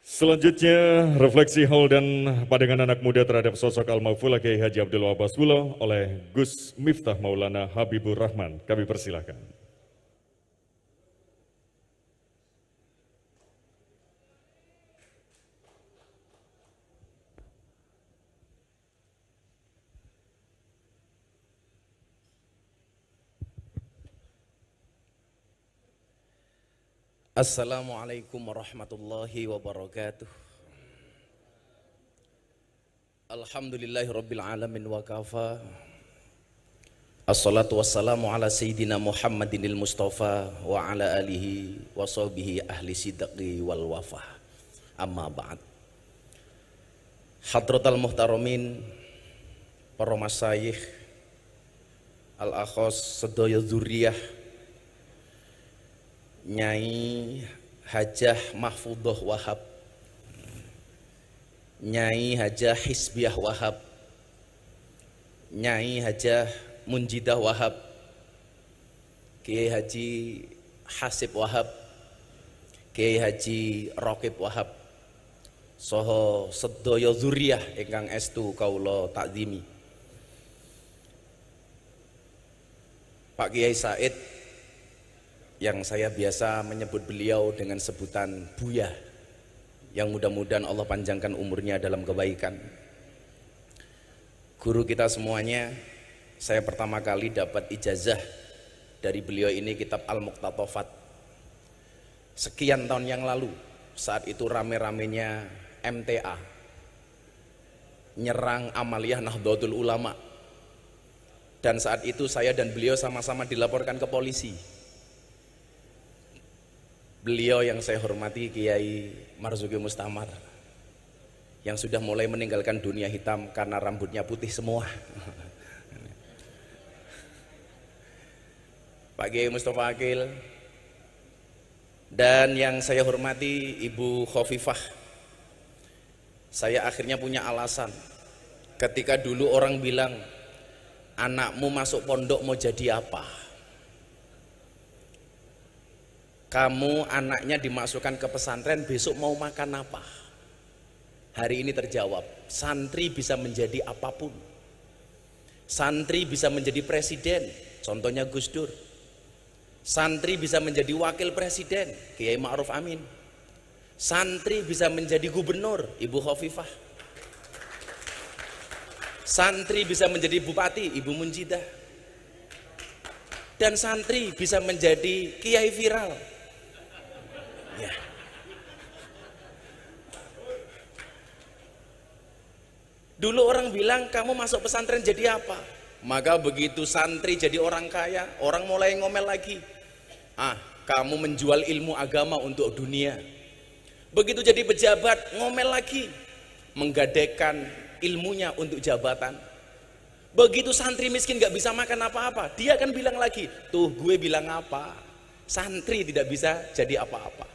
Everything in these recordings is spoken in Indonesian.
Selanjutnya, refleksi haul dan pandangan anak muda terhadap sosok Al-Maghfurlah Kiai Haji Abdul Wahab Basbullah oleh Gus Miftah Maulana Habibur Rahman. Kami persilahkan. Assalamualaikum warahmatullahi wabarakatuh. Alhamdulillahi rabbil alamin wa kafa. Assalatu wassalamu ala sayyidina Muhammadinil Mustafa wa ala alihi wa sahbihi ahli sidqi wal wafa. Amma ba'd. Hadratal muhtaramin, para masyayikh, al-akhos sedaya dzurriyyah, Nyai Hajah Mahfudhoh Wahab, Nyai Hajah Hisbiah Wahab, Nyai Hajah Munjidah Wahab, Kiai Haji Hasib Wahab, Kiai Haji Rokib Wahab, soho sedaya dzurriyyah ingkang estu kaula takzimi. Pak Kiai Said, yang saya biasa menyebut beliau dengan sebutan Buya, yang mudah-mudahan Allah panjangkan umurnya dalam kebaikan. Guru kita semuanya, saya pertama kali dapat ijazah dari beliau ini kitab Al-Muqtatafat sekian tahun yang lalu. Saat itu rame-ramenya MTA nyerang Amaliyah Nahdlatul Ulama, dan saat itu saya dan beliau sama-sama dilaporkan ke polisi. Beliau yang saya hormati Kiai Marzuki Mustamar, yang sudah mulai meninggalkan dunia hitam karena rambutnya putih semua. Pak Kiai Mustafa Akil, dan yang saya hormati Ibu Khofifah. Saya akhirnya punya alasan ketika dulu orang bilang, anakmu masuk pondok mau jadi apa? Kamu anaknya dimasukkan ke pesantren, besok mau makan apa? Hari ini terjawab, santri bisa menjadi apapun. Santri bisa menjadi presiden, contohnya Gus Dur. Santri bisa menjadi wakil presiden, Kiai Ma'ruf Amin. Santri bisa menjadi gubernur, Ibu Khofifah. Santri bisa menjadi bupati, Ibu Munjidah. Dan santri bisa menjadi kiai viral. Ya. Dulu orang bilang, kamu masuk pesantren jadi apa? Maka begitu santri jadi orang kaya, orang mulai ngomel lagi. Kamu menjual ilmu agama untuk dunia. Begitu jadi pejabat, ngomel lagi, menggadaikan ilmunya untuk jabatan. Begitu santri miskin gak bisa makan apa-apa, dia akan bilang lagi, tuh gue bilang apa? Santri tidak bisa jadi apa-apa.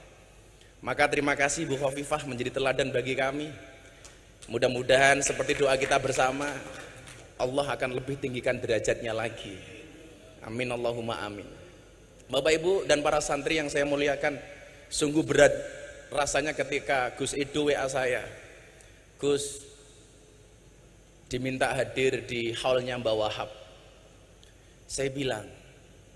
Maka terima kasih Bu Khofifah menjadi teladan bagi kami. Mudah-mudahan seperti doa kita bersama, Allah akan lebih tinggikan derajatnya lagi. Amin Allahumma amin. Bapak Ibu dan para santri yang saya muliakan, sungguh berat rasanya ketika Gus Edo WA saya, Gus diminta hadir di haulnya Mbah Wahab. Saya bilang,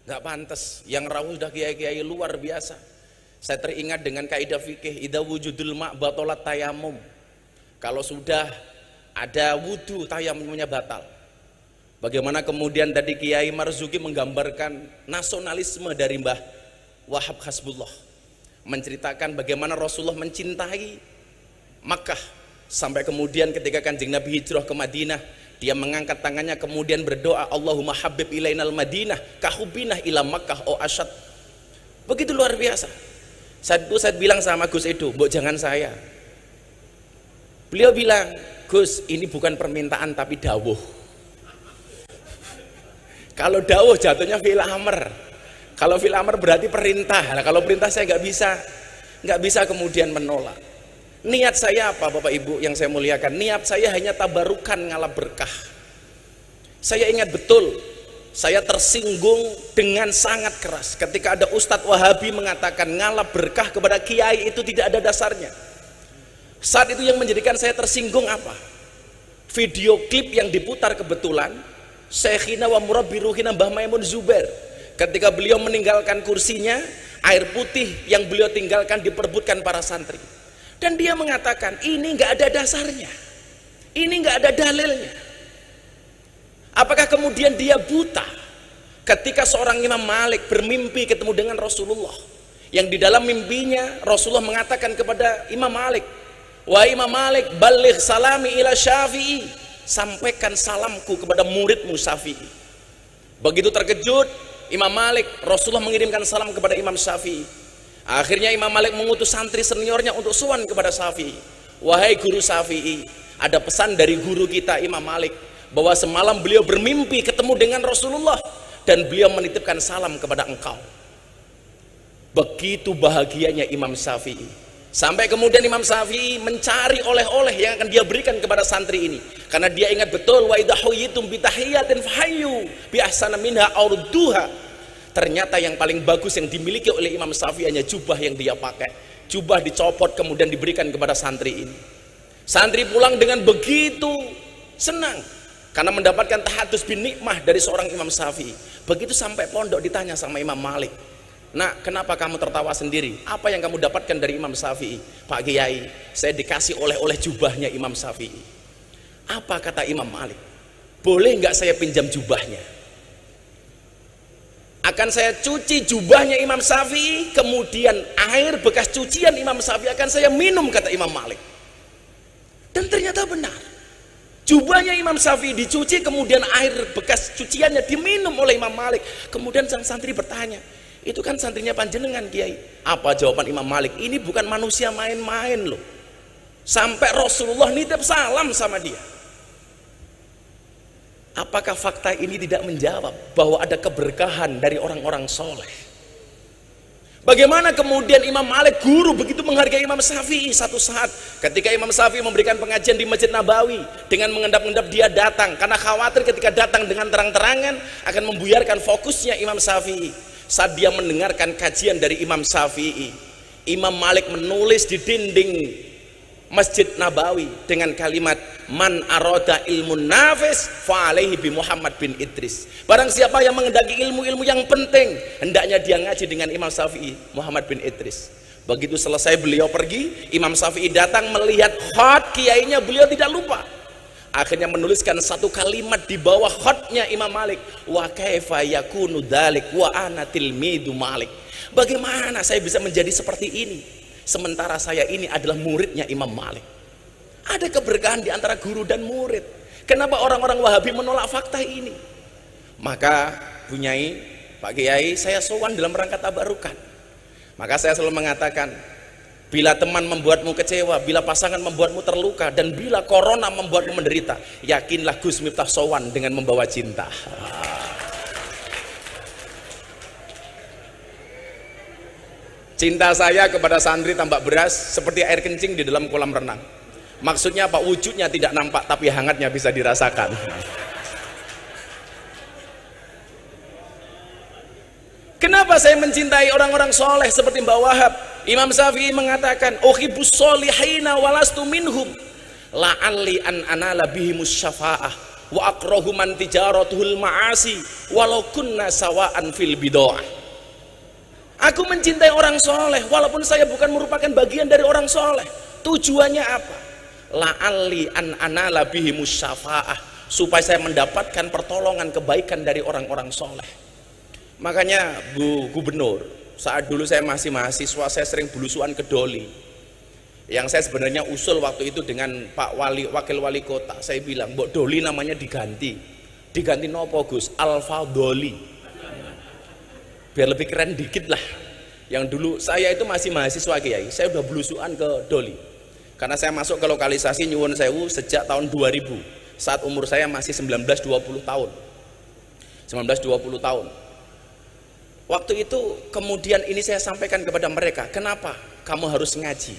gak pantas, yang rawuh sudah kiai-kiai luar biasa. Saya teringat dengan kaidah fikih, idza wujudul ma' batalat tayamum. Kalau sudah ada wudu, tayamumnya batal. Bagaimana kemudian tadi Kiai Marzuki menggambarkan nasionalisme dari Mbah Wahab Hasbullah, menceritakan bagaimana Rasulullah mencintai Makkah, sampai kemudian ketika Kanjeng Nabi hijrah ke Madinah, dia mengangkat tangannya kemudian berdoa, Allahumma habib ilainal Madinah kahubinah ila Makkah o asyad. Begitu luar biasa. Saat itu saya bilang sama Gus Edo, mbok jangan saya. Beliau bilang, Gus, ini bukan permintaan tapi dawuh. Kalau dawuh jatuhnya fil amr. Kalau fil amr berarti perintah. Nah, kalau perintah saya nggak bisa kemudian menolak. Niat saya apa Bapak Ibu yang saya muliakan? Niat saya hanya tabarukan ngalap berkah. Saya ingat betul, saya tersinggung dengan sangat keras ketika ada Ustadz Wahabi mengatakan ngalap berkah kepada kiai itu tidak ada dasarnya. Saat itu yang menjadikan saya tersinggung apa? Video klip yang diputar kebetulan Syekhina wa murabbi ruhina Mbah Maimun Zubair, ketika beliau meninggalkan kursinya, air putih yang beliau tinggalkan diperebutkan para santri, dan dia mengatakan ini nggak ada dasarnya, ini nggak ada dalilnya. Apakah kemudian dia buta ketika seorang Imam Malik bermimpi ketemu dengan Rasulullah, yang di dalam mimpinya Rasulullah mengatakan kepada Imam Malik, wahai Imam Malik, baligh salami ila Syafi'i, sampaikan salamku kepada muridmu Syafi'i. Begitu terkejut Imam Malik, Rasulullah mengirimkan salam kepada Imam Syafi'i. Akhirnya Imam Malik mengutus santri seniornya untuk sowan kepada Syafi'i. Wahai guru Syafi'i, ada pesan dari guru kita Imam Malik, bahwa semalam beliau bermimpi ketemu dengan Rasulullah dan beliau menitipkan salam kepada engkau. Begitu bahagianya Imam Syafi'i, sampai kemudian Imam Syafi'i mencari oleh-oleh yang akan dia berikan kepada santri ini, karena dia ingat betul wa idza huyitum bi tahiyatin fahayyu bi ahsana minha aurduha. Ternyata yang paling bagus yang dimiliki oleh Imam Syafi'i hanya jubah yang dia pakai. Jubah dicopot kemudian diberikan kepada santri ini. Santri pulang dengan begitu senang karena mendapatkan tahadus bin nikmah dari seorang Imam Syafi'i. Begitu sampai pondok ditanya sama Imam Malik, "Nak, kenapa kamu tertawa sendiri? Apa yang kamu dapatkan dari Imam Syafi'i?" "Pak Kiai, saya dikasih oleh-oleh jubahnya Imam Syafi'i." Apa kata Imam Malik? "Boleh nggak saya pinjam jubahnya? Akan saya cuci jubahnya Imam Syafi'i, kemudian air bekas cucian Imam Syafi'i akan saya minum," kata Imam Malik. Dan ternyata benar. Jubahnya Imam Syafi'i dicuci, kemudian air bekas cuciannya diminum oleh Imam Malik. Kemudian sang santri bertanya, "Itu kan santrinya panjenengan, Kiai." Apa jawaban Imam Malik? "Ini bukan manusia main-main loh. Sampai Rasulullah nitip salam sama dia." Apakah fakta ini tidak menjawab bahwa ada keberkahan dari orang-orang soleh? Bagaimana kemudian Imam Malik, guru, begitu menghargai Imam Syafi'i. Satu saat ketika Imam Syafi'i memberikan pengajian di Masjid Nabawi, dengan mengendap-endap dia datang karena khawatir ketika datang dengan terang-terangan akan membuyarkan fokusnya Imam Syafi'i. Saat dia mendengarkan kajian dari Imam Syafi'i, Imam Malik menulis di dinding Masjid Nabawi dengan kalimat, "Man aroda ilmun nafis fa alaihi bi Muhammad bin Idris." Barang siapa yang menghendaki ilmu-ilmu yang penting, hendaknya dia ngaji dengan Imam Syafi'i, Muhammad bin Idris. Begitu selesai beliau pergi, Imam Syafi'i datang melihat khat kiainya, beliau tidak lupa. Akhirnya menuliskan satu kalimat di bawah khatnya Imam Malik, "Wa kaifa yakunu dzalik wa ana tilmidu Malik." Bagaimana saya bisa menjadi seperti ini sementara saya ini adalah muridnya Imam Malik? Ada keberkahan di antara guru dan murid. Kenapa orang-orang Wahabi menolak fakta ini? Maka Bunyai, Pak Kiai, saya sowan dalam rangka tabarukan. Maka saya selalu mengatakan, bila teman membuatmu kecewa, bila pasangan membuatmu terluka, dan bila corona membuatmu menderita, yakinlah Gus Miftah sowan dengan membawa cinta. Cinta saya kepada santri tambak beras seperti air kencing di dalam kolam renang. Maksudnya apa? Wujudnya tidak nampak tapi hangatnya bisa dirasakan. Kenapa saya mencintai orang-orang soleh seperti Mbak Wahab? Imam Syafi'i mengatakan, "Uhibbus solihina walastu minhum la'alli an anala bihimus syafa'ah wa akrahu man tijaratuhul ma'asi walau kunna sawa'an fil bid'ah." Aku mencintai orang soleh walaupun saya bukan merupakan bagian dari orang soleh. Tujuannya apa? La'alli an anala bihimus syafa'ah, supaya saya mendapatkan pertolongan kebaikan dari orang-orang soleh. Makanya Bu Gubernur, saat dulu saya masih mahasiswa, saya sering belusuan ke Doli. Yang saya sebenarnya usul waktu itu dengan Pak Wali, Wakil Wali Kota, saya bilang, "Mbok Doli namanya diganti nopo Gus? Alfa Doli, biar lebih keren dikit lah." Yang dulu saya itu masih mahasiswa Kiai, saya udah belusuan ke Doli karena saya masuk ke lokalisasi Nyuwun Sewu sejak tahun 2000, saat umur saya masih 19-20 tahun. Waktu itu kemudian ini saya sampaikan kepada mereka, "Kenapa kamu harus ngaji?"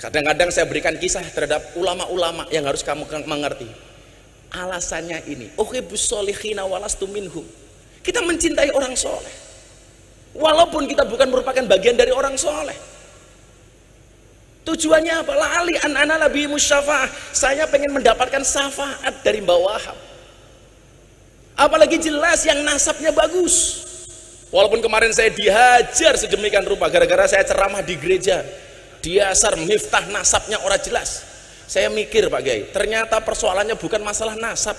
Kadang-kadang saya berikan kisah terhadap ulama-ulama yang harus kamu mengerti. Alasannya ini, "Uhibbus solihina walastu minhum." Kita mencintai orang soleh walaupun kita bukan merupakan bagian dari orang soleh. Tujuannya apa? Lali an-ana labi musyafa'ah. Saya pengen mendapatkan syafaat dari Mbah Wahab. Apalagi jelas yang nasabnya bagus. Walaupun kemarin saya dihajar sedemikian rupa gara-gara saya ceramah di gereja. Diasar Miftah nasabnya orang jelas. Saya mikir Pak Kiai, ternyata persoalannya bukan masalah nasab,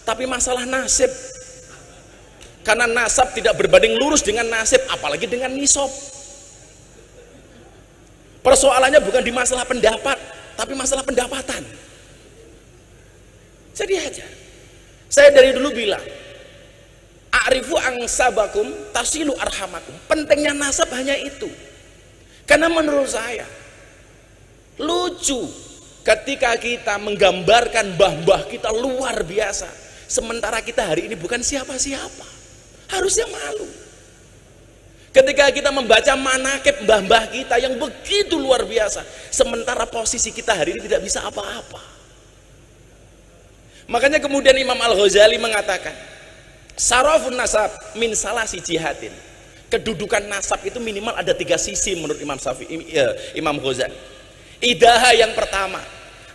tapi masalah nasib. Karena nasab tidak berbanding lurus dengan nasib, apalagi dengan nisab. Persoalannya bukan di masalah pendapat, tapi masalah pendapatan. Jadi aja. Saya dari dulu bilang, a'rifu angsabakum tasilu arhamakum. Pentingnya nasab hanya itu. Karena menurut saya lucu ketika kita menggambarkan mbah-mbah kita luar biasa, sementara kita hari ini bukan siapa-siapa. Harusnya malu. Ketika kita membaca manakib mbah-mbah kita yang begitu luar biasa, sementara posisi kita hari ini tidak bisa apa-apa. Makanya kemudian Imam Al-Ghazali mengatakan, sarafun nasab min salasi jihadin. Kedudukan nasab itu minimal ada 3 sisi menurut Imam Ghazali. Idaha yang pertama,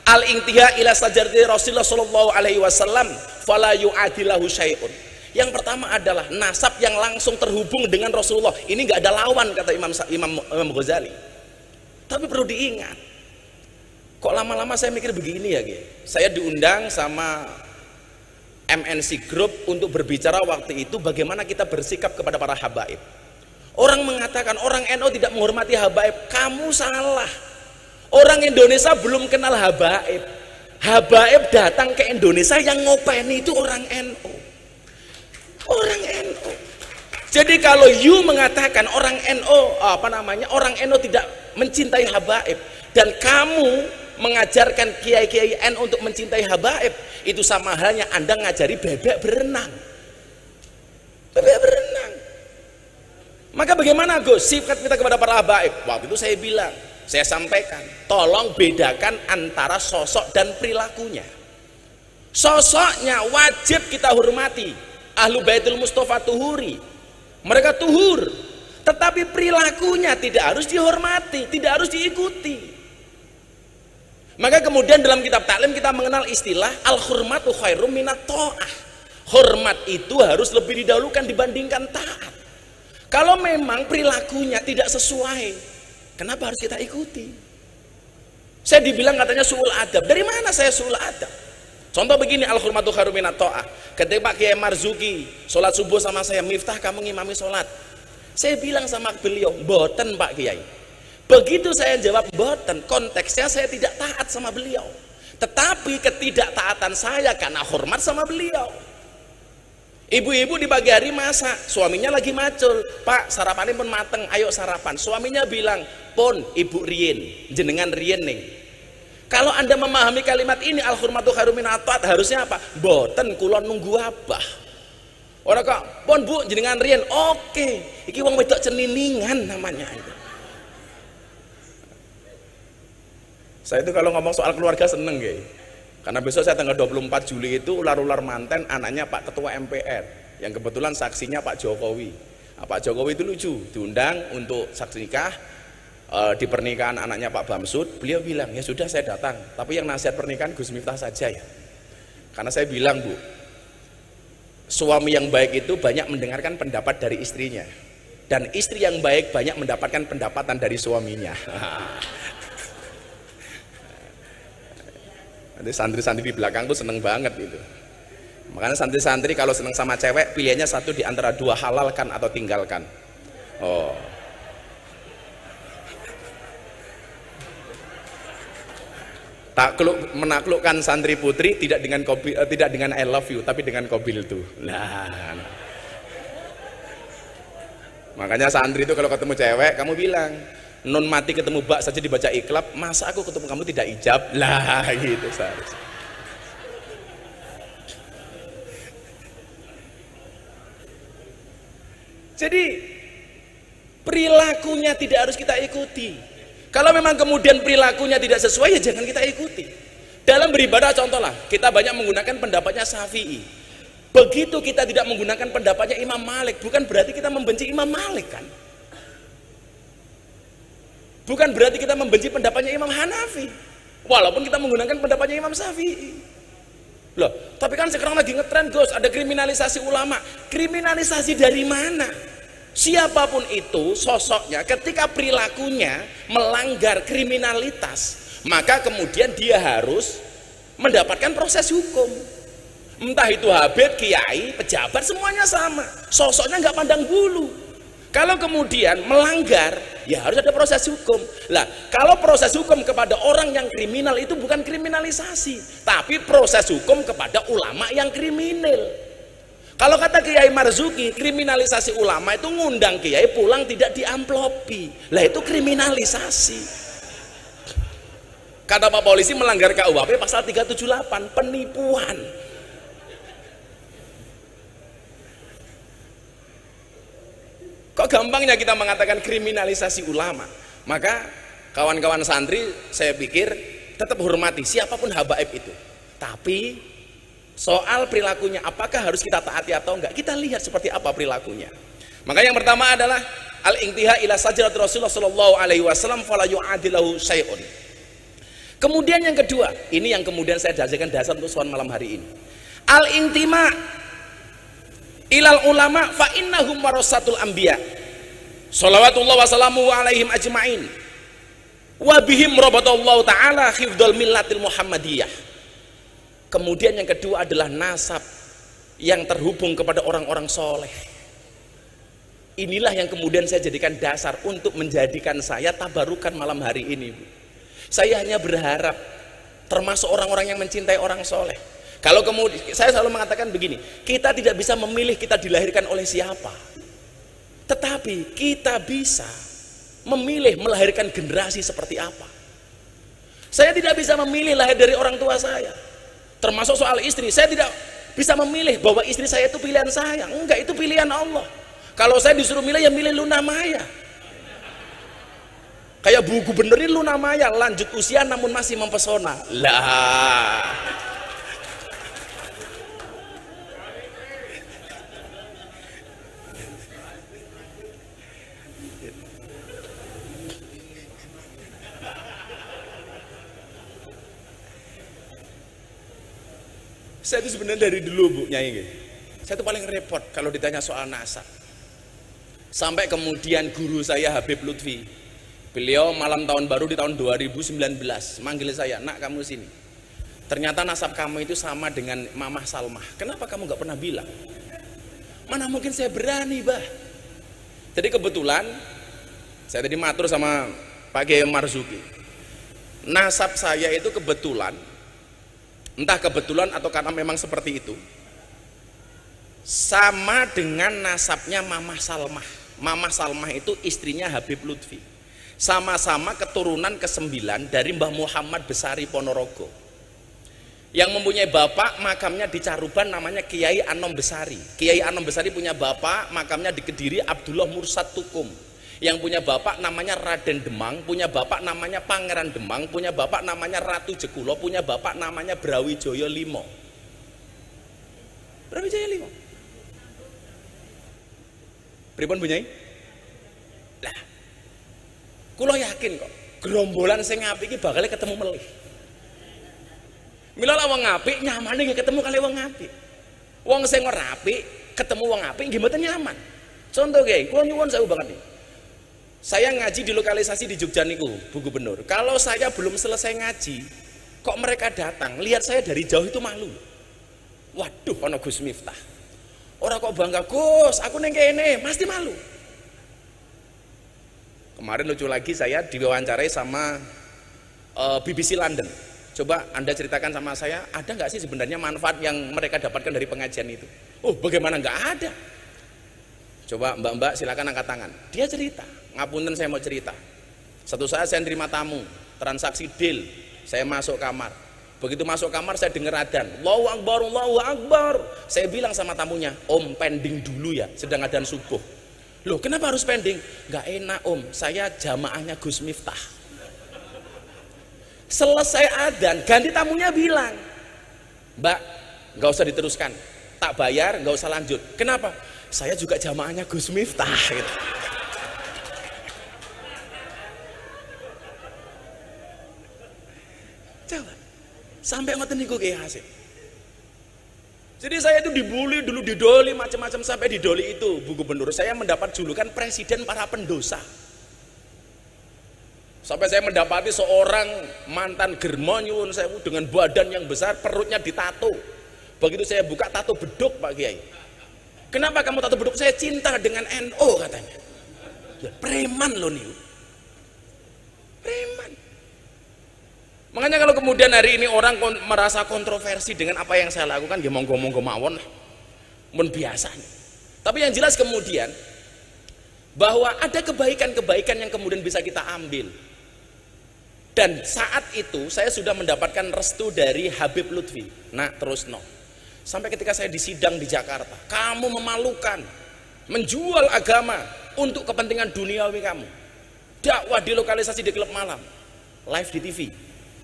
al-intiha ila sajarati Rasulullah sallallahu alaihi wasallam fala yu'adilahu syai'un. Yang pertama adalah nasab yang langsung terhubung dengan Rasulullah. Ini nggak ada lawan kata Imam Ghazali. Tapi perlu diingat, kok lama-lama saya mikir begini ya, saya diundang sama MNC Group untuk berbicara waktu itu bagaimana kita bersikap kepada para habaib. Orang mengatakan orang NU tidak menghormati habaib. Kamu salah. Orang Indonesia belum kenal habaib. Habaib datang ke Indonesia, yang ngopeni itu orang NU. Orang NU. Jadi kalau you mengatakan orang NU orang NU tidak mencintai habaib, dan kamu mengajarkan kiai-kiai NU untuk mencintai habaib, itu sama halnya Anda ngajari bebek berenang. Bebek berenang. Maka bagaimana Gus sifat kita kepada para habaib? Waktu itu saya bilang, saya sampaikan, tolong bedakan antara sosok dan perilakunya. Sosoknya wajib kita hormati. Ahlu Baitul Mustafa tuhuri, mereka tuhur, tetapi perilakunya tidak harus dihormati, tidak harus diikuti. Maka kemudian dalam kitab taklim kita mengenal istilah al-hurmatu khairum minat ta'ah. Hormat itu harus lebih didahulukan dibandingkan taat. Kalau memang perilakunya tidak sesuai, kenapa harus kita ikuti? Saya dibilang katanya su'ul adab. Dari mana saya su'ul adab? Contoh begini, al-hurmatu khairum minat ta'ah. Ketika Pak Kiai Marzuki sholat subuh sama saya, Miftah kamu ngimami sholat, saya bilang sama beliau, boten Pak Kiai. Begitu saya jawab boten, konteksnya saya tidak taat sama beliau, tetapi ketidaktaatan saya karena hormat sama beliau. Ibu-ibu di pagi hari masak, suaminya lagi macul, Pak sarapannya pun mateng, ayo sarapan. Suaminya bilang, pun ibu rien, jenengan rien nih. Kalau Anda memahami kalimat ini, al-hurmatu khairum minat ta'ah, harusnya apa? Boten kulon nunggu abah. Orang kok, pon bu jenengan rien, oke, iki wong wedok ceniningan namanya itu. Saya itu kalau ngomong soal keluarga seneng guys. Karena besok saya tanggal 24 Juli itu ular-ular manten anaknya Pak Ketua MPR, yang kebetulan saksinya Pak Jokowi. Nah, Pak Jokowi itu lucu, diundang untuk saksi nikah. Di pernikahan anaknya Pak Bamsud, beliau bilang, ya sudah saya datang, tapi yang nasihat pernikahan Gus Miftah saja ya. Karena saya bilang, Bu, suami yang baik itu banyak mendengarkan pendapat dari istrinya, dan istri yang baik banyak mendapatkan pendapatan dari suaminya. Nanti santri-santri di belakang tuh seneng banget itu. Makanya santri-santri kalau seneng sama cewek, pilihannya satu di antara dua, halalkan atau tinggalkan. Oh. Menaklukkan santri putri tidak dengan I love you, tapi dengan kobil tuh. Nah. Makanya santri itu kalau ketemu cewek, kamu bilang, non mati ketemu bak saja dibaca iklab, masa aku ketemu kamu tidak ijab? Lah gitu seharusnya. Jadi perilakunya tidak harus kita ikuti. Kalau memang kemudian perilakunya tidak sesuai, ya jangan kita ikuti. Dalam beribadah contohlah, kita banyak menggunakan pendapatnya Syafi'i. Begitu kita tidak menggunakan pendapatnya Imam Malik, bukan berarti kita membenci Imam Malik kan? Bukan berarti kita membenci pendapatnya Imam Hanafi, walaupun kita menggunakan pendapatnya Imam Syafi'i. Loh, tapi kan sekarang lagi ngetren Gus, ada kriminalisasi ulama. Kriminalisasi dari mana? Siapapun itu sosoknya, ketika perilakunya melanggar kriminalitas, maka kemudian dia harus mendapatkan proses hukum. Entah itu habib, kiai, pejabat, semuanya sama. Sosoknya nggak pandang bulu. Kalau kemudian melanggar, ya harus ada proses hukum. Lah, kalau proses hukum kepada orang yang kriminal itu bukan kriminalisasi, tapi proses hukum kepada ulama yang kriminal. Kalau kata Kiai Marzuki, kriminalisasi ulama itu ngundang kiai pulang tidak diamplopi. Lah itu kriminalisasi. Kata Pak Polisi melanggar KUHP pasal 378, penipuan. Kok gampangnya kita mengatakan kriminalisasi ulama? Maka kawan-kawan santri saya pikir tetap hormati siapapun habaib itu. Tapi soal perilakunya apakah harus kita taati atau enggak? Kita lihat seperti apa perilakunya. Maka yang pertama adalah al-intiha ila sajrat Rasulullah sallallahu alaihi wasallam fala yu'adilahu syai'un. Kemudian yang kedua, ini yang kemudian saya jadikan dasar untuk soal malam hari ini. Al-intima ilal ulama fa innahum warasatul anbiya shalawatullah wa salamu alaihim ajma'in wa bihim rabatallahu ta'ala khifdul millatil muhammadiyah. Kemudian yang kedua adalah nasab yang terhubung kepada orang-orang soleh. Inilah yang kemudian saya jadikan dasar untuk menjadikan saya tabarukan malam hari ini. Saya hanya berharap termasuk orang-orang yang mencintai orang soleh. Kalau kemudian saya selalu mengatakan begini, kita tidak bisa memilih kita dilahirkan oleh siapa, tetapi kita bisa memilih melahirkan generasi seperti apa. Saya tidak bisa memilih lahir dari orang tua saya, termasuk soal istri. Saya tidak bisa memilih bahwa istri saya itu pilihan saya, enggak, itu pilihan Allah. Kalau saya disuruh milih, ya milih Luna Maya. Kayak Bu Gubernur ini Luna Maya, lanjut usia namun masih mempesona. Lah. Saya itu sebenarnya dari dulu Bu Nyai, saya itu paling repot kalau ditanya soal nasab. Sampai kemudian guru saya Habib Lutfi, beliau malam tahun baru di tahun 2019 manggil saya, nak kamu sini. Ternyata nasab kamu itu sama dengan Mamah Salmah. Kenapa kamu nggak pernah bilang? Mana mungkin saya berani, bah. Jadi kebetulan saya tadi matur sama Pak Kiai Marzuki. Nasab saya itu kebetulan, entah kebetulan atau karena memang seperti itu, sama dengan nasabnya Mamah Salmah. Mamah Salmah itu istrinya Habib Lutfi. Sama-sama keturunan ke-9 dari Mbah Muhammad Besari Ponorogo, yang mempunyai bapak makamnya di Caruban namanya Kiai Anom Besari. Kiai Anom Besari punya bapak makamnya di Kediri Abdullah Mursad Tukum, yang punya bapak namanya Raden Demang, punya bapak namanya Pangeran Demang, punya bapak namanya Ratu Jekulo, punya bapak namanya Brawijaya Limo. Brawijaya Limo. Pripun Bu Nyai? Lah, kula yakin kok gerombolan sing apik iki bakal ketemu melih. Mila wong apik nyamane nggih ketemu kali wong apik. Wong sing ora apik ketemu wong apik nggih mboten nyaman. Contoh nggih, kula nyuwun sewu banget nih. Saya ngaji di lokalisasi di Jogja niku, Bu Gubernur. Kalau saya belum selesai ngaji, kok mereka datang, lihat saya dari jauh itu malu. Waduh, ono Gus Miftah. Orang kok bangga, Gus, aku neng kene, pasti malu. Kemarin lucu lagi, saya diwawancarai sama BBC London. Coba Anda ceritakan sama saya, ada nggak sih sebenarnya manfaat yang mereka dapatkan dari pengajian itu? Oh, bagaimana nggak ada? Coba mbak-mbak silakan angkat tangan. Dia cerita, ngapunten saya mau cerita. Satu saat saya terima tamu, transaksi deal, saya masuk kamar. Begitu masuk kamar saya dengar adzan, Allahu Akbar, Allahu Akbar. Saya bilang sama tamunya, Om pending dulu ya, sedang adzan subuh. Loh kenapa harus pending? Nggak enak Om, saya jamaahnya Gus Miftah. Selesai adzan, ganti tamunya bilang, Mbak, nggak usah diteruskan, tak bayar, nggak usah lanjut. Kenapa? Saya juga jamaahnya Gus Miftah. Gitu. Coba. Sampai ngoten niku Kiai Hasyim. Jadi saya itu dibully dulu, didoli macam-macam, sampai didoli itu Bu Gubernur saya mendapat julukan presiden para pendosa. Sampai saya mendapati seorang mantan germo nyuwun sewu dengan badan yang besar, perutnya ditato. Begitu saya buka, tato beduk Pak Kiai. Kenapa kamu tato beduk? Saya cinta dengan NO katanya. Ya, preman loh nih. Preman. Makanya kalau kemudian hari ini orang merasa kontroversi dengan apa yang saya lakukan, ya monggo-monggo mawon lah. Mun biasa. Tapi yang jelas kemudian bahwa ada kebaikan-kebaikan yang kemudian bisa kita ambil. Dan saat itu saya sudah mendapatkan restu dari Habib Lutfi. Nah terus no. Sampai ketika saya disidang di Jakarta, kamu memalukan, menjual agama untuk kepentingan duniawi kamu. Dakwah di lokalisasi di klub malam, live di TV.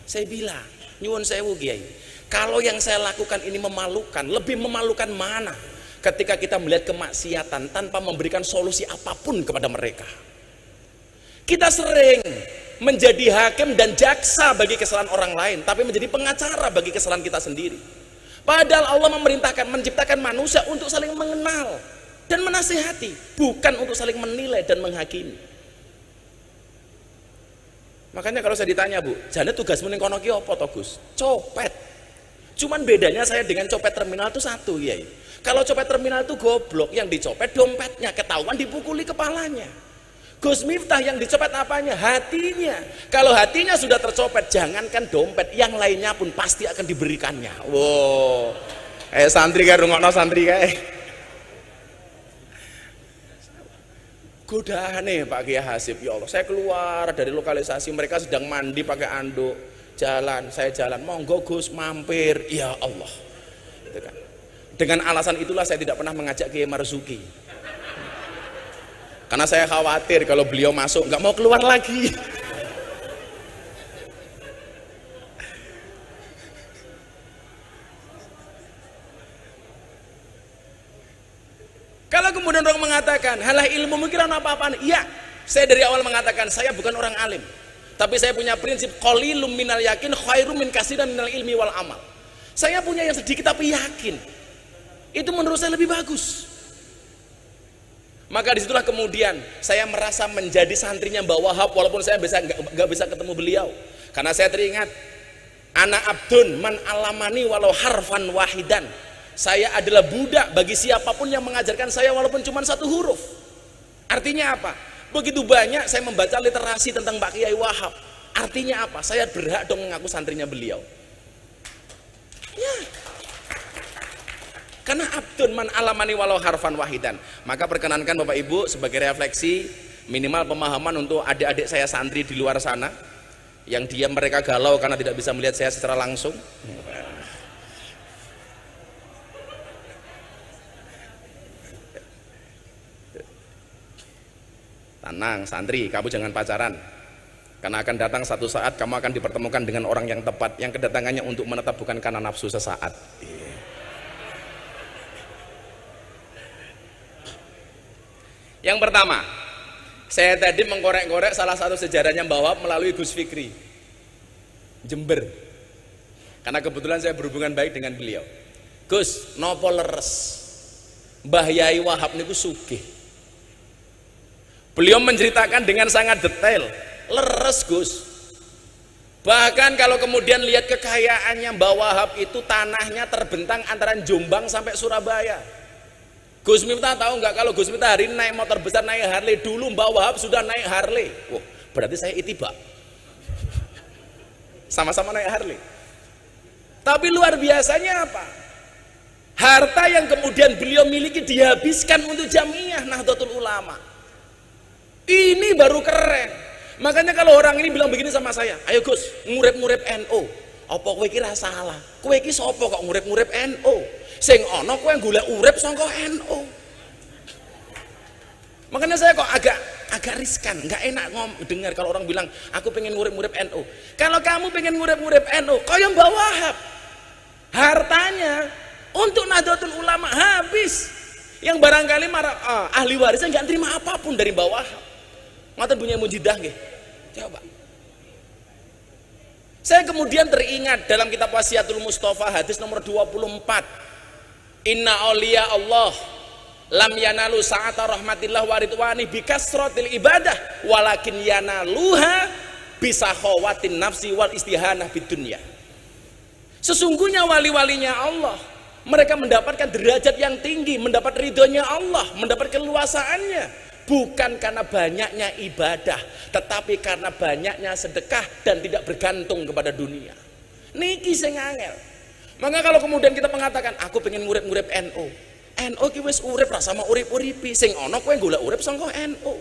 Saya bilang, nyuwun sewu Kiai, kalau yang saya lakukan ini memalukan, lebih memalukan mana ketika kita melihat kemaksiatan tanpa memberikan solusi apapun kepada mereka. Kita sering menjadi hakim dan jaksa bagi kesalahan orang lain, tapi menjadi pengacara bagi kesalahan kita sendiri. Padahal Allah memerintahkan, menciptakan manusia untuk saling mengenal dan menasihati, bukan untuk saling menilai dan menghakimi. Makanya kalau saya ditanya, Bu, jane tugas ning kono ki apa to, Gus? Copet. Cuman bedanya saya dengan copet terminal itu satu, Kiai. Kalau copet terminal itu goblok, yang dicopet dompetnya, ketahuan dipukuli kepalanya. Gus Miftah yang dicopet apanya? Hatinya. Kalau hatinya sudah tercopet, jangankan dompet, yang lainnya pun pasti akan diberikannya. Wow. Santri kae rungokno santri kae. Godaane Pak Kiai Hasyim, ya Allah. Saya keluar dari lokalisasi, mereka sedang mandi pakai anduk, jalan, saya jalan, monggo Gus mampir. Ya Allah. Gitu kan. Dengan alasan itulah saya tidak pernah mengajak Kiai Marzuki. Karena saya khawatir kalau beliau masuk nggak mau keluar lagi. Kalau kemudian orang mengatakan halah ilmu mungkin apa-apaan, iya, saya dari awal mengatakan saya bukan orang alim, tapi saya punya prinsip qalilum minal yakin khairum min katsiran minal ilmi wal amal. Saya punya yang sedikit tapi yakin, itu menurut saya lebih bagus. Maka disitulah kemudian saya merasa menjadi santrinya Mbah Wahab, walaupun saya nggak bisa ketemu beliau, karena saya teringat ana abdun man alamani walau harfan wahidan. Saya adalah budak bagi siapapun yang mengajarkan saya walaupun cuma satu huruf. Artinya apa? Begitu banyak saya membaca literasi tentang Pak Kiai Wahab. Artinya apa? Saya berhak dong mengaku santrinya beliau. Ya. Karena abdun man alamani walau harfan wahidan. Maka perkenankan Bapak Ibu sebagai refleksi, minimal pemahaman untuk adik-adik saya santri di luar sana yang mereka galau karena tidak bisa melihat saya secara langsung. Tenang santri, kamu jangan pacaran, karena akan datang satu saat kamu akan dipertemukan dengan orang yang tepat, yang kedatangannya untuk menetap bukan karena nafsu sesaat. Yang pertama, saya tadi mengkorek-korek salah satu sejarahnya Mbah Wahab melalui Gus Fikri Jember, karena kebetulan saya berhubungan baik dengan beliau. Gus, nopo leres Mbah Yai Wahab niku sugih. Beliau menceritakan dengan sangat detail, leres Gus. Bahkan kalau kemudian lihat kekayaannya Mbah Wahab itu, tanahnya terbentang antara Jombang sampai Surabaya. Gus Miftah tahu nggak kalau Gus Miftah hari ini naik motor besar, naik Harley, dulu Mbah Wahab sudah naik Harley. Wah, berarti saya itibak. Sama-sama naik Harley. Tapi luar biasanya apa? Harta yang kemudian beliau miliki dihabiskan untuk Jamiah Nahdlatul Ulama. Ini baru keren. Makanya kalau orang ini bilang begini sama saya, ayo Gus, ngurep-ngurep NO. Apa kowe iki ra salah? Kowe iki sapa kok ngurep-ngurep NO? Sing ana kowe golek urip saka NO. Makanya saya kok agak riskan, nggak enak dengar kalau orang bilang aku pengen ngurip-ngurip NU. Kalau kamu pengen ngurip-ngurip NU, kau yang Mbah Wahab, hartanya untuk Nahdlatul Ulama habis. Yang barangkali ahli warisnya nggak terima apapun dari Mbah Wahab. Ngoten punya mujidah nggih. Coba. Saya kemudian teringat dalam kitab Wasiatul Mustafa hadis nomor 24. Inna auliya Allah lam yanalu sa'ata rahmatillah wa ridwani bikasratil ibadah walakin yanaluha bisa khawatin nafsi wal istihanah bidunya. Sesungguhnya wali-walinya Allah, mereka mendapatkan derajat yang tinggi, mendapat ridhonya Allah, mendapat keluasaannya bukan karena banyaknya ibadah, tetapi karena banyaknya sedekah dan tidak bergantung kepada dunia. Niki sing angel. Maka kalau kemudian kita mengatakan aku pengen ngurip-ngurip NU ki wis urip ra sama urip-uripi, sing ana kowe golek urip saka NU.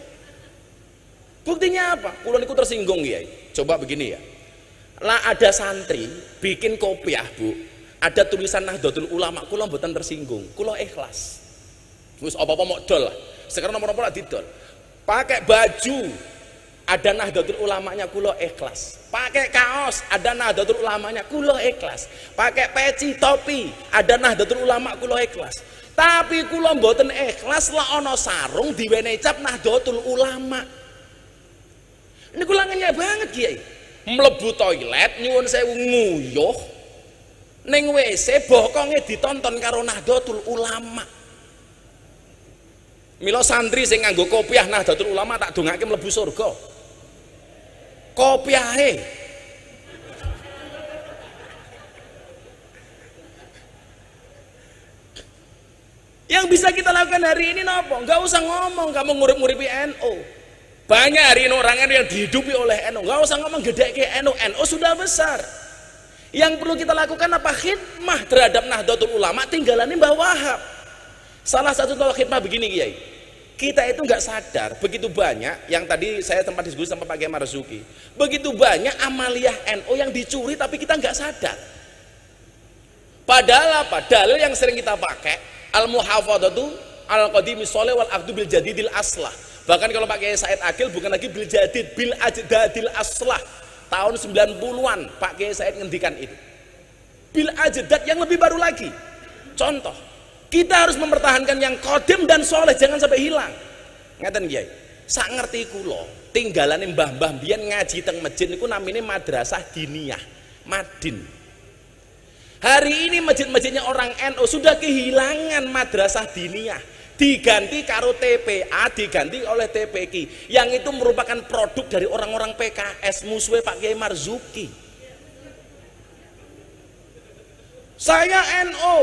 Buktinya apa? Kula niku tersinggung ya. Coba begini ya. Lah ada santri bikin kopiah, Bu. Ada tulisan Nahdlatul Ulama, kula mboten tersinggung. Kula ikhlas. Wis apa-apa mok dol lah. Sekarang nomor apa didol. Pakai baju ada Nahdlatul Ulamanya, kula ikhlas. Pakai kaos ada Nahdlatul Ulamanya, kula ikhlas. Pakai peci topi ada Nahdlatul Ulama, kula ikhlas. Tapi kula mboten ikhlas lah ana sarung diwene cap Nahdlatul Ulama. Ini kula ngenyek banget Kiai. Mlebu toilet nyuwun sewu nguyuh ning WC bokonge ditonton karo Nahdlatul Ulama. Mila santri sing nganggo kopiah Nahdlatul Ulama tak dongake mlebu surga. Kopiahe. Yang bisa kita lakukan hari ini nopo? Enggak usah ngomong kamu ngurip-nguripi NU. Banyak hari ini orang yang dihidupi oleh NU. Enggak usah ngomong gedeke NU. NU sudah besar. Yang perlu kita lakukan apa? Khidmah terhadap Nahdlatul Ulama tinggalannya Mbah Wahab. Salah satu tolak khidmah begini Kiai, kita itu nggak sadar begitu banyak yang tadi saya tempat diskusi sama Pak Kiai Marzuki, begitu banyak amaliyah NU yang dicuri tapi kita nggak sadar. Padahal apa? Dalil yang sering kita pakai al-muhafadzatu al-qadimi sholih wal aqdu bil jadidil aslah. Bahkan kalau Pak Kiai Said Akil bukan lagi bil jadid, bil ajdadil aslah. Tahun 90-an Pak Kiai Said ngendikan itu. Bil ajdad yang lebih baru lagi. Contoh, kita harus mempertahankan yang kodim dan soleh, jangan sampai hilang. Ngeten Kiai, sak ngerti kula, tinggalane mbah-mbah biyen ngaji teng masjid niku namine madrasah diniyah, Madin. Hari ini masjid-masjidnya orang NU sudah kehilangan madrasah diniyah, diganti karo TPA, diganti oleh TPQ, yang itu merupakan produk dari orang-orang PKS musuhnya Pak Kiai Marzuki. Saya NU,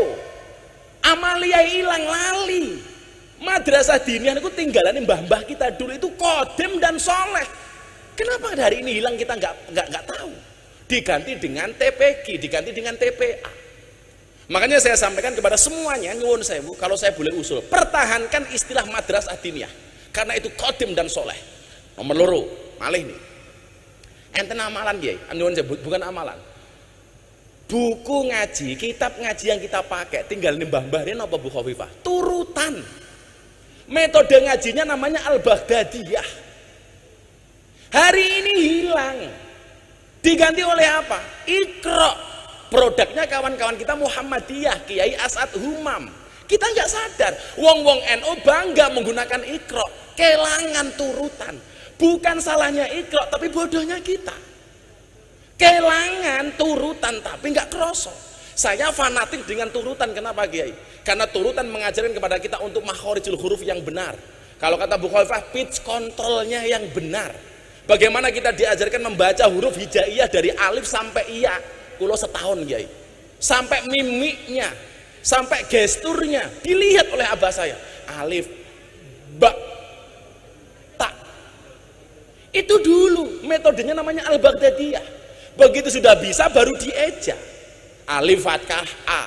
amaliyah hilang lali. Madrasah diniyah itu tinggalan mbah-mbah kita dulu itu kodim dan soleh. Kenapa hari ini hilang kita nggak tahu? Diganti dengan TPQ, diganti dengan TPA. Makanya saya sampaikan kepada semuanya, nyuwun sewu, kalau saya boleh usul, pertahankan istilah madrasah diniyah, karena itu kodim dan soleh. Nomor loro, malih nih. Enten amalan Kiai, nyuwun sewu, bukan amalan. Buku ngaji, kitab ngaji yang kita pakai tinggal mbah-mbah ini apa Bu Khofifah? Turutan. Metode ngajinya namanya Al-Baghdadiyah. Hari ini hilang. Diganti oleh apa? Iqra. Produknya kawan-kawan kita Muhammadiyah, Kiai As'ad Humam. Kita nggak sadar. Wong-wong NU bangga menggunakan Iqra. Kelangan turutan. Bukan salahnya Iqra, tapi bodohnya kita. Kelangan turutan tapi nggak kroso. Saya fanatik dengan turutan. Kenapa Kiai? Karena turutan mengajarkan kepada kita untuk makhorijul huruf yang benar. Kalau kata Bu Khofifah, pitch kontrolnya yang benar. Bagaimana kita diajarkan membaca huruf hijaiyah dari alif sampai iya. Kulo setahun Kiai. Sampai mimiknya, sampai gesturnya dilihat oleh abah saya. Alif, ba, ta. Itu dulu metodenya namanya Al-Baghdadiyah. Begitu sudah bisa baru dieja. Alif fathah a,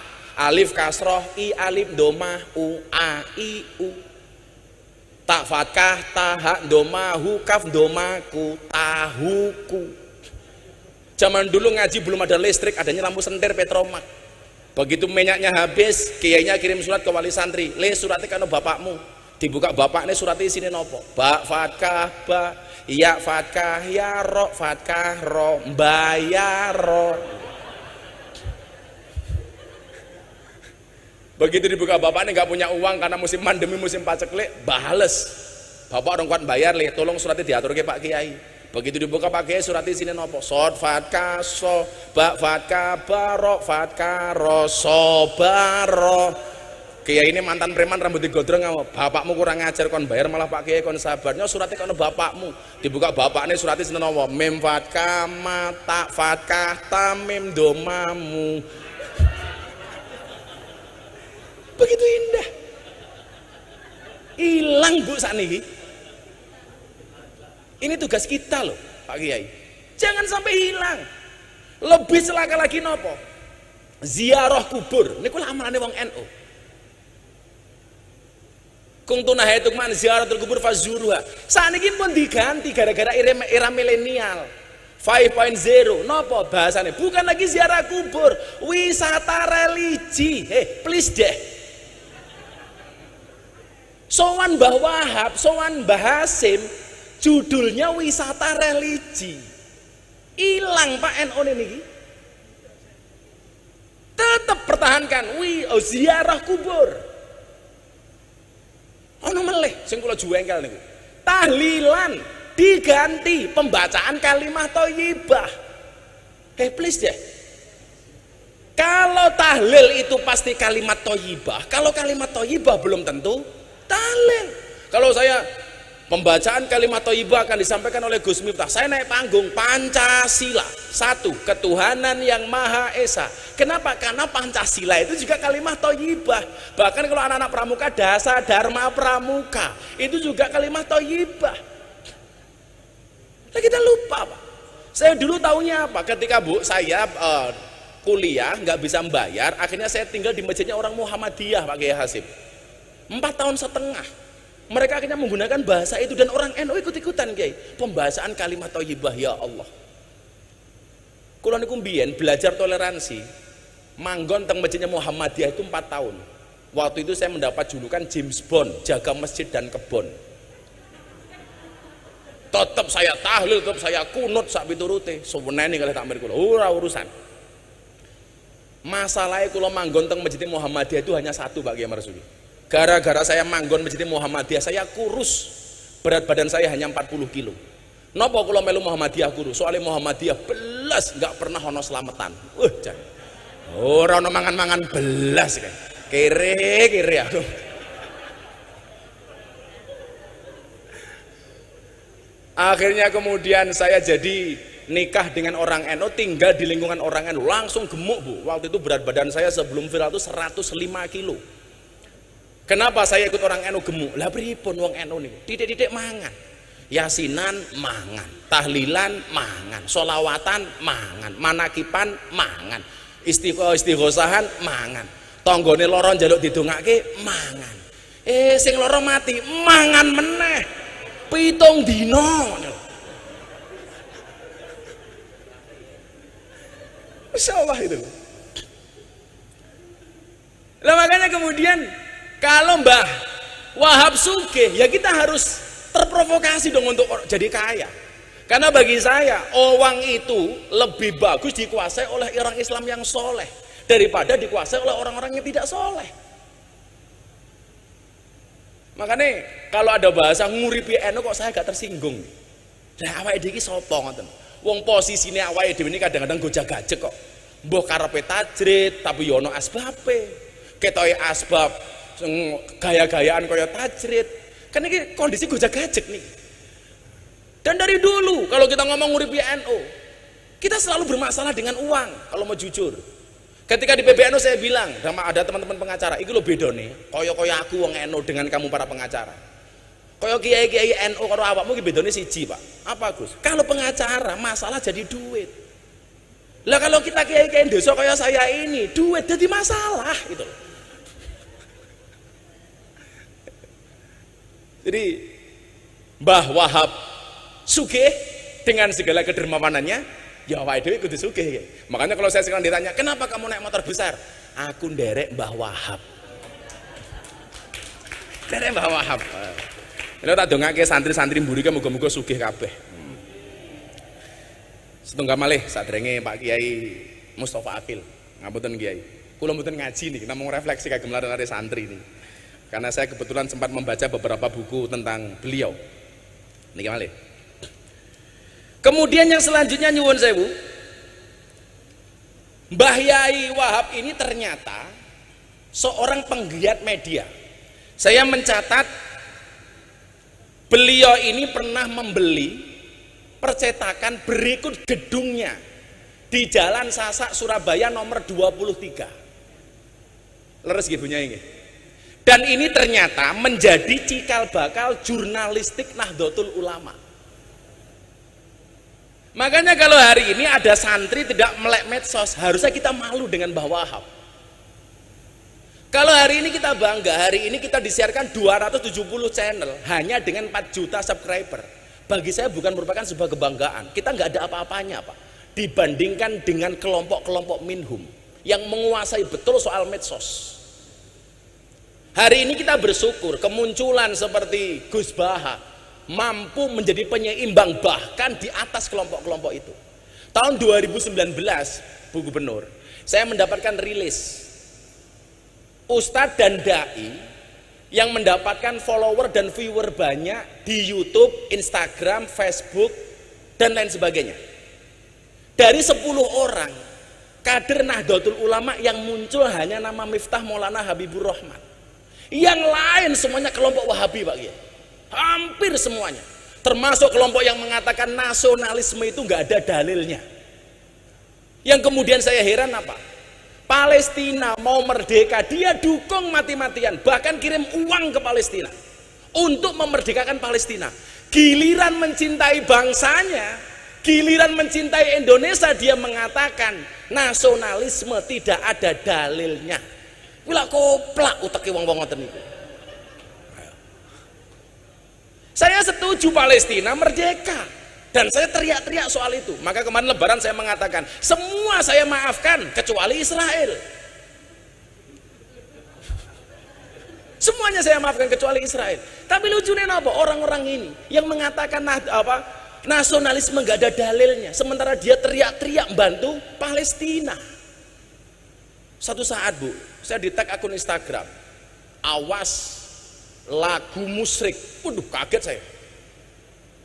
alif kasroh i, alif domah u, a i u. Ta fathah ta ha domah hu, kaf domah ku, tahuku. Zaman dulu ngaji belum ada listrik, adanya lampu sentir Petromak. Begitu minyaknya habis, kiainya kirim surat ke wali santri, le suratnya kano bapakmu. Dibuka bapaknya suratnya sini nopo, ba fathah ba, ya fathah ya, ro fathah ro, bayar ro. Begitu dibuka bapaknya nggak punya uang karena musim pandemi, musim paceklik, bales. Bapak orang kuat bayar le, tolong suratnya diatur ke Pak Kiai. Begitu dibuka Pak Kiai surat isine napa? Sod fatka so ba fatka baro fatka roso baro. Kiai ini mantan preman rambut digondrong ngapa? Bapakmu kurang ngajar kon bayar malah Pak Kiai kon sabarnya suratnya kono bapakmu. Dibuka bapakne surat isine napa? Mim fatka mata fatka tamim domamu. Begitu indah. Hilang Bu sakniki. Ini tugas kita loh Pak Kiai, jangan sampai hilang. Lebih celaka lagi nopo? Ziarah kubur. Niku amalane wong NU. Kung tunahaituk man ziaratul kubur fazuruha. Sakniki pun diganti gara-gara era milenial 5.0. Nopo bahasane? Bukan lagi ziarah kubur, wisata religi. Please deh. Sowan Mbah Wahab, sowan Mbah Hasim, judulnya wisata religi. Hilang Pak NU ini. Tetap pertahankan ziarah kubur. Ono meleh sing kula juwengkel niku. Tahlilan diganti pembacaan kalimat thayyibah. Please deh. Kalau tahlil itu pasti kalimat thayyibah. Kalau kalimat thayyibah belum tentu tahlil. Kalau saya pembacaan kalimat thayyibah akan disampaikan oleh Gus Miftah. Saya naik panggung Pancasila, satu ketuhanan yang Maha Esa. Kenapa? Karena Pancasila itu juga kalimat thayyibah. Bahkan kalau anak-anak pramuka Dasa Dharma Pramuka itu juga kalimat thayyibah. Nah, kita lupa Pak. Saya dulu tahunya apa? Ketika Bu saya kuliah nggak bisa membayar, akhirnya saya tinggal di masjidnya orang Muhammadiyah Pak Kiai Hasib. 4 tahun setengah. Mereka akhirnya menggunakan bahasa itu dan orang NU ikut-ikutan Kiai. Pembahasan kalimat thayyibah ya Allah. Kula niku mbiyen belajar toleransi. Manggon teng masjidnya Muhammadiyah itu 4 tahun. Waktu itu saya mendapat julukan James Bond, jaga masjid dan kebon. Tetap saya tahlil, tetap saya kunut sak piturute. Suwenene kalih takmir kula. Ora urusan. Masalahnya kula manggon teng masjidnya Muhammadiyah itu hanya satu Pak Kiai Marsudi. Gara-gara saya manggon masjid Muhammadiyah, saya kurus. Berat badan saya hanya 40 kilo. Napa kula melu Muhammadiyah kurus? Soalnya Muhammadiyah belas nggak pernah ono selamatan. Jan. Ora ono mangan-mangan belas kan. Kere aku. Akhirnya kemudian saya jadi nikah dengan orang NU, tinggal di lingkungan orang NU, langsung gemuk Bu. Waktu itu berat badan saya sebelum viral itu 105 kilo. Kenapa saya ikut orang NU gemuk? Lah pripun wong NU niku? Titik-titik mangan. Yasinan mangan, tahlilan mangan, sholawatan mangan, manakipan mangan, istighosahan mangan. Tanggane lara njaluk didongake mangan. Sing lara mati mangan meneh. 7 dina. Masyaallah itu. Lah makanya kemudian kalau Mbah Wahab sugih, ya kita harus terprovokasi dong untuk jadi kaya. Karena bagi saya, uang itu lebih bagus dikuasai oleh orang Islam yang soleh daripada dikuasai oleh orang-orang yang tidak soleh. Makanya kalau ada bahasa nguripi NU kok saya gak tersinggung. Lah awake dhewe iki sapa ngoten? Wong posisine awake dhewe ini kadang-kadang gojag-gajeg kok. Mbah karepe tajrid tapi yo ono asbabe. Ketoke asbab gaya-gayaan kaya tajrid. Kan ini kondisi gojag-gajeg nih. Dan dari dulu kalau kita ngomong nguripi NU, kita selalu bermasalah dengan uang kalau mau jujur. Ketika di PBNU saya bilang sama ada teman-teman pengacara, iki lho bedone, kaya aku wong NU dengan kamu para pengacara. Kaya kiai-kiai NU karo awakmu iki bedone siji, Pak. Apa, Gus? Kalau pengacara masalah jadi duit. Lah kalau kita kiai-kiai desa kaya saya ini, duit jadi masalah gitu. Jadi Mbah Wahab sugih dengan segala kedermawanannya, ya awake dhewe kudu sugih. Makanya kalau saya sekarang ditanya, "Kenapa kamu naik motor besar?" Aku nderek Mbah Wahab. Nderek Mbah Wahab. Lha tak dongake santri-santri mburi ki muga-muga sugih kabeh. Setunggal malih sadrenge Pak Kiai Mustofa Akil. Ngapunten Kiai. Kula mboten ngaji nih, namung refleksi kagem lare-lare santri nih. Karena saya kebetulan sempat membaca beberapa buku tentang beliau. Niki malih. Kemudian yang selanjutnya nyuwun sewu, Mbah Yai Wahab ini ternyata seorang penggiat media. Saya mencatat beliau ini pernah membeli percetakan berikut gedungnya di Jalan Sasak Surabaya nomor 23. Leres gibunya ini. Dan ini ternyata menjadi cikal bakal jurnalistik Nahdlatul Ulama. Makanya kalau hari ini ada santri tidak melek medsos, harusnya kita malu dengan Mbah Wahab. Kalau hari ini kita bangga, hari ini kita disiarkan 270 channel hanya dengan 4 juta subscriber. Bagi saya bukan merupakan sebuah kebanggaan. Kita nggak ada apa-apanya, Pak, dibandingkan dengan kelompok-kelompok minhum yang menguasai betul soal medsos. Hari ini kita bersyukur kemunculan seperti Gus Baha mampu menjadi penyeimbang bahkan di atas kelompok-kelompok itu. Tahun 2019, Bu Gubernur, saya mendapatkan rilis Ustadz dan Dai yang mendapatkan follower dan viewer banyak di YouTube, Instagram, Facebook, dan lain sebagainya. Dari 10 orang kader Nahdlatul Ulama yang muncul hanya nama Miftah Maulana Habibur Rahman. Yang lain semuanya kelompok Wahabi, Pak Kiai. Hampir semuanya. Termasuk kelompok yang mengatakan nasionalisme itu nggak ada dalilnya. Yang kemudian saya heran apa? Palestina mau merdeka, dia dukung mati-matian, bahkan kirim uang ke Palestina untuk memerdekakan Palestina. Giliran mencintai bangsanya, giliran mencintai Indonesia, dia mengatakan nasionalisme tidak ada dalilnya. Wila koplak uteke wong-wong ngoten niku. Saya setuju Palestina merdeka dan saya teriak-teriak soal itu. Maka kemarin Lebaran saya mengatakan semua saya maafkan kecuali Israel. Semuanya saya maafkan kecuali Israel. Tapi lucunya apa? Orang-orang ini yang mengatakan nasionalisme nggak ada dalilnya, sementara dia teriak-teriak bantu Palestina. Satu saat, Bu, saya di-tag akun Instagram, awas lagu musyrik. Waduh, kaget saya.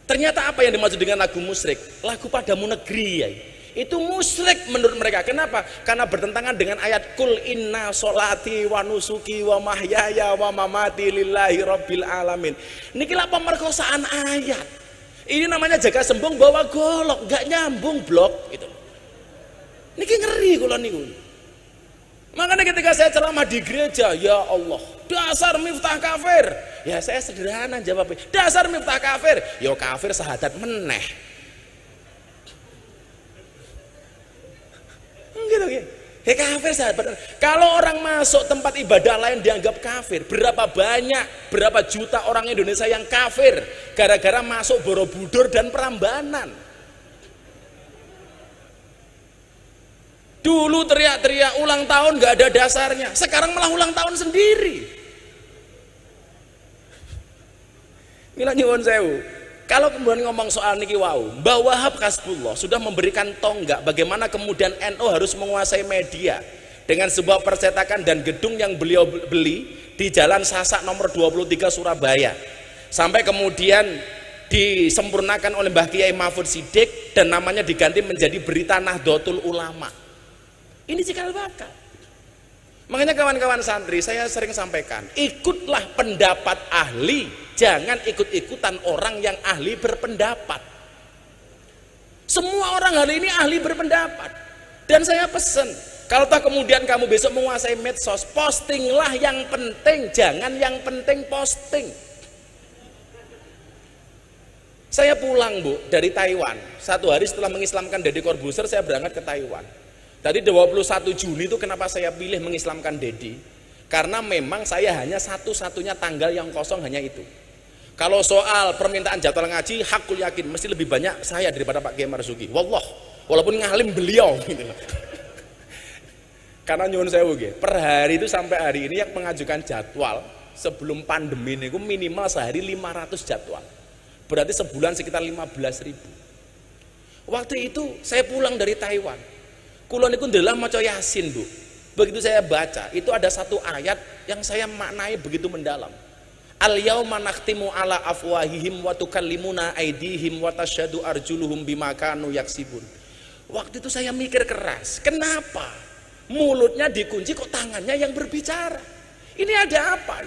Ternyata apa yang dimaksud dengan lagu musyrik? Lagu Padamu Negeri, ya. Itu musyrik menurut mereka. Kenapa? Karena bertentangan dengan ayat Kul inna sholati wa nusuki wa mahyaya wa mamati lillahi rabbil alamin. Ini kira pemerkosaan ayat. Ini namanya jaga sembung bawa golok, gak nyambung blok gitu. Ini ngeri kula niku. Makanya ketika saya ceramah di gereja, ya Allah, dasar Miftah kafir. Ya saya sederhana jawabnya, dasar Miftah kafir. Yo kafir sahadat meneh. Gitu gitu. He kafir sahabat. Kalau orang masuk tempat ibadah lain dianggap kafir, berapa banyak, berapa juta orang Indonesia yang kafir gara-gara masuk Borobudur dan Prambanan. Dulu teriak-teriak ulang tahun gak ada dasarnya, sekarang malah ulang tahun sendiri. Mila nyuwun sewu. Kalau kemudian ngomong soal niki wau, Mbah Wahab Kasbullah sudah memberikan tonggak bagaimana kemudian NU harus menguasai media dengan sebuah percetakan dan gedung yang beliau beli di Jalan Sasak nomor 23 Surabaya. Sampai kemudian disempurnakan oleh Mbah Kiai Mahfud Siddiq dan namanya diganti menjadi Berita Nahdlatul Ulama. Ini cikal bakal. Makanya kawan-kawan santri saya sering sampaikan, ikutlah pendapat ahli, jangan ikut-ikutan orang yang ahli berpendapat. Semua orang hari ini ahli berpendapat. Dan saya pesen, kalau tak kemudian kamu besok menguasai medsos, postinglah yang penting, jangan yang penting posting. Saya pulang, Bu, dari Taiwan. 1 hari setelah mengislamkan Deddy Corbuzier, saya berangkat ke Taiwan. Tadi 21 Juli itu kenapa saya pilih mengislamkan Deddy? Karena memang saya hanya satu-satunya tanggal yang kosong hanya itu. Kalau soal permintaan jadwal ngaji, hakul yakin mesti lebih banyak saya daripada Pak Kiai Marzuki. Wallah, walaupun ngalim beliau gitu. Karena nyuwun sewu nggih, per hari itu sampai hari ini yang mengajukan jadwal sebelum pandemi ini minimal sehari 500 jadwal. Berarti sebulan sekitar 15.000. Waktu itu saya pulang dari Taiwan. Kulon itu adalah maca Yasin, Bu. Begitu saya baca, itu ada satu ayat yang saya maknai begitu mendalam. Al yauma nakhtimu ala afwahihim wa tukallimuna aydihim wa tasyhadu arjuluhum bima kanu yaksibun. Waktu itu saya mikir keras, kenapa mulutnya dikunci kok tangannya yang berbicara? Ini ada apa?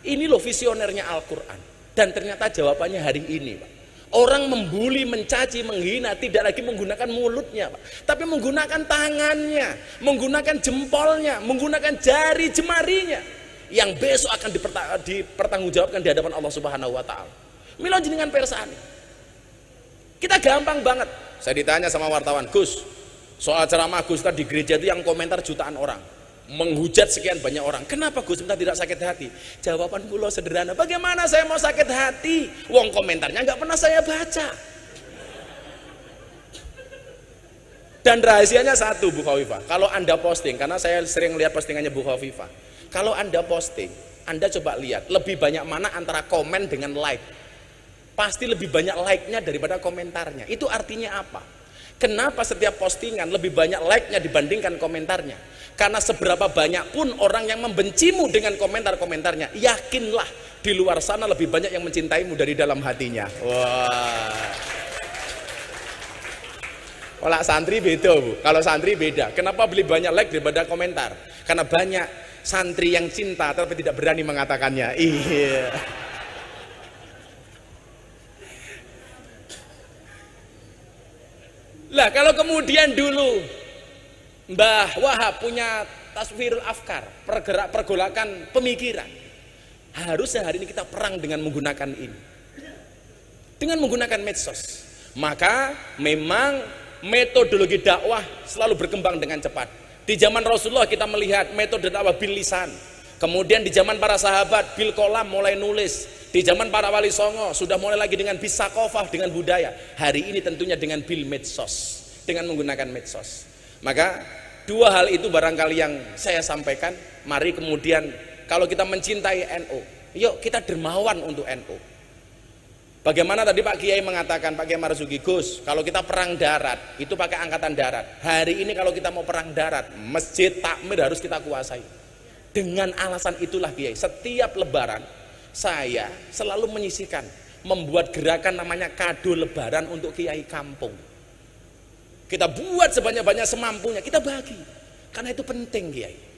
Ini loh visionernya Al-Quran. Dan ternyata jawabannya hari ini, Pak. Orang membuli, mencaci, menghina tidak lagi menggunakan mulutnya, Pak, tapi menggunakan tangannya, menggunakan jempolnya, menggunakan jari jemarinya yang besok akan dipertanggungjawabkan di hadapan Allah Subhanahu wa taala. Mila jenengan persani. Kita gampang banget. Saya ditanya sama wartawan, Gus, soal ceramah Gus tadi di gereja itu yang komentar jutaan orang, menghujat sekian banyak orang. Kenapa Gus minta tidak sakit hati? Jawaban kula sederhana. Bagaimana saya mau sakit hati? Wong komentarnya nggak pernah saya baca. Dan rahasianya satu, Bu Khawifah. Kalau Anda posting, karena saya sering lihat postingannya Bu Khawifah. Kalau Anda posting, Anda coba lihat lebih banyak mana antara komen dengan like. Pasti lebih banyak like-nya daripada komentarnya. Itu artinya apa? Kenapa setiap postingan lebih banyak like-nya dibandingkan komentarnya? Karena seberapa banyak pun orang yang membencimu dengan komentar-komentarnya, yakinlah di luar sana lebih banyak yang mencintaimu dari dalam hatinya. Wah. Kalau santri beda, Bu. Kalau santri beda. Kenapa beli banyak like daripada komentar? Karena banyak santri yang cinta tapi tidak berani mengatakannya. Iya. Lah kalau kemudian dulu Mbah Wahab punya taswirul afkar, pergolakan pemikiran, harusnya hari ini kita perang dengan menggunakan ini, dengan menggunakan medsos. Maka memang metodologi dakwah selalu berkembang dengan cepat. Di zaman Rasulullah kita melihat metode dakwah bil lisan, kemudian di zaman para sahabat bil kolam mulai nulis, di zaman para wali songo sudah mulai lagi dengan bisakofah, dengan budaya. Hari ini tentunya dengan bil medsos, dengan menggunakan medsos. Maka dua hal itu barangkali yang saya sampaikan. Mari kemudian kalau kita mencintai NU, yuk kita dermawan untuk NU. Bagaimana tadi Pak Kiai mengatakan, Pak Kiai Marzuki, Gus, kalau kita perang darat itu pakai angkatan darat. Hari ini kalau kita mau perang darat, masjid takmir harus kita kuasai. Dengan alasan itulah Kiai, setiap lebaran saya selalu menyisihkan, membuat gerakan namanya kado lebaran untuk kiai kampung. Kita buat sebanyak-banyak semampunya, kita bagi, karena itu penting Kiai.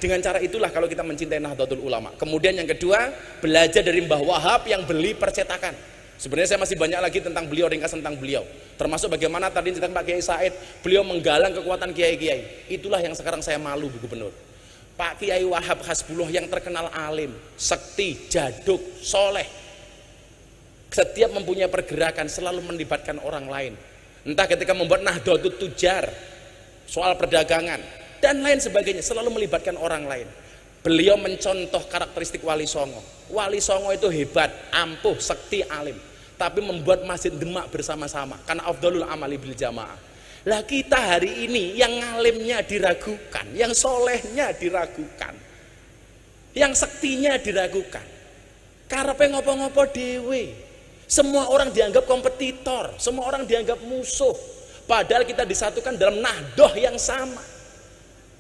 Dengan cara itulah kalau kita mencintai Nahdlatul Ulama. Kemudian yang kedua, belajar dari Mbah Wahab yang beli percetakan. Sebenarnya saya masih banyak lagi tentang beliau, ringkas tentang beliau, termasuk bagaimana tadi cerita Pak Kiai Said, beliau menggalang kekuatan kiai-kiai. Itulah yang sekarang saya malu, Bu Gubernur. Pak Kiai Wahab Hasbullah yang terkenal alim, sekti, jaduk, soleh, setiap mempunyai pergerakan selalu melibatkan orang lain. Entah ketika membuat Nahdlatul Tujar, soal perdagangan dan lain sebagainya, selalu melibatkan orang lain. Beliau mencontoh karakteristik Wali Songo. Wali Songo itu hebat, ampuh, sekti, alim, tapi membuat masjid Demak bersama-sama karena afdhalul amali bil jamaah. Lah kita hari ini yang ngalimnya diragukan, yang solehnya diragukan, yang sektinya diragukan. Karepe ngopo-ngopo dewe. Semua orang dianggap kompetitor, semua orang dianggap musuh. Padahal kita disatukan dalam nahdoh yang sama.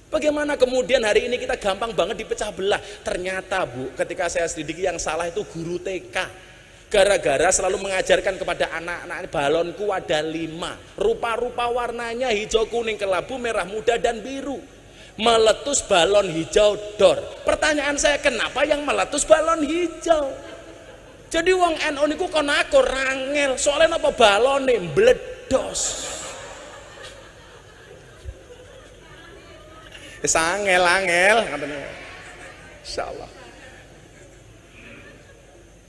Bagaimana kemudian hari ini kita gampang banget dipecah belah. Ternyata Bu, ketika saya selidiki yang salah itu guru TK. Gara-gara selalu mengajarkan kepada anak-anak, balonku ada 5, rupa-rupa warnanya hijau, kuning, kelabu, merah muda, dan biru. Meletus balon hijau dor. Pertanyaan saya, kenapa yang meletus balon hijau? Jadi wong NU niku kon aku rangel, soalnya apa balone mbledos. Angel ngoten. Insyaallah.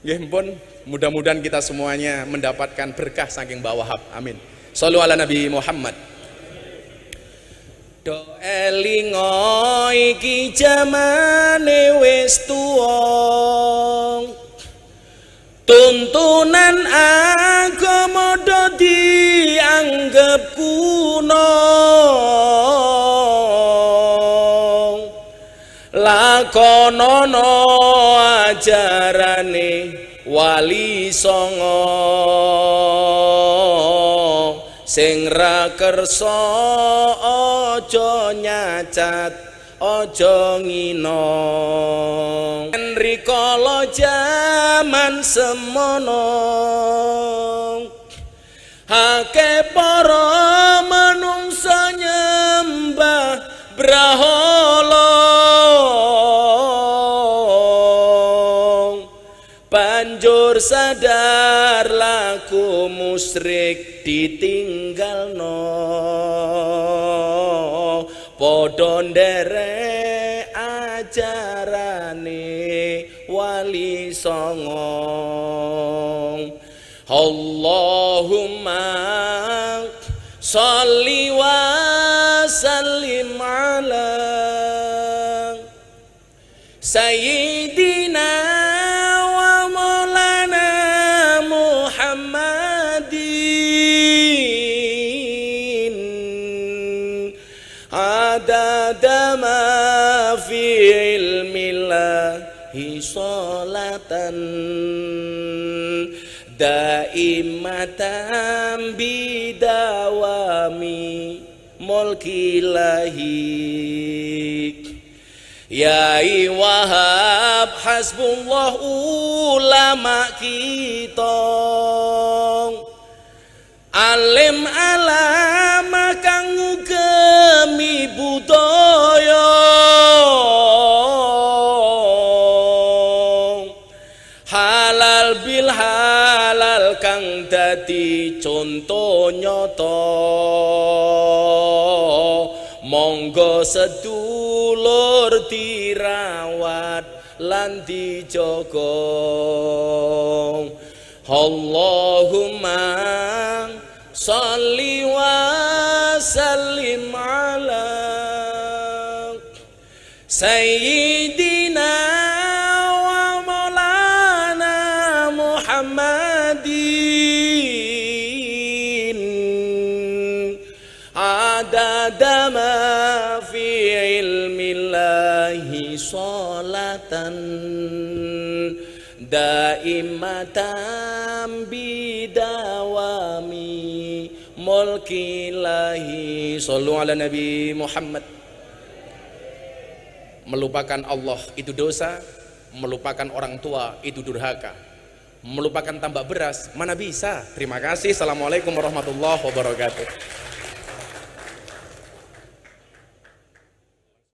Nggih pun, mudah-mudahan kita semuanya mendapatkan berkah saking Mbah Wahab. Amin. Shallu ala Nabi Muhammad. Do elingo iki jamane wis tuwa. Tuntunan agama do dianggep kuno. Lakonono ajarane Wali Songo sing ra kersa aja nyacat ojo ngino rikala jaman semono hake para manungsa nyembah brahala banjur sadar laku musyrik ditinggalno padha nderek ajarane wali songo Allahumma sholli wa sallim ala sayyidina wa maulana Muhammadin adada ma fi ilmillahi sholatan daimatan bidawami mulkilahi Yai Wahab hasbullah ulama kita alim alama kang ngugemi budaya halal bil halal kang dadi conto nyata monggo sedulur dirawat lan dijaga Allahumma sholli wa sallim ala sayyidina wa maulana Muhammadin adada ma fi ilmillahi sholatan daimatan bidawami mulkilahi sallu ala nabi Muhammad. Melupakan Allah itu dosa, melupakan orang tua itu durhaka, melupakan tambak beras mana bisa. Terima kasih. Assalamualaikum warahmatullahi wabarakatuh.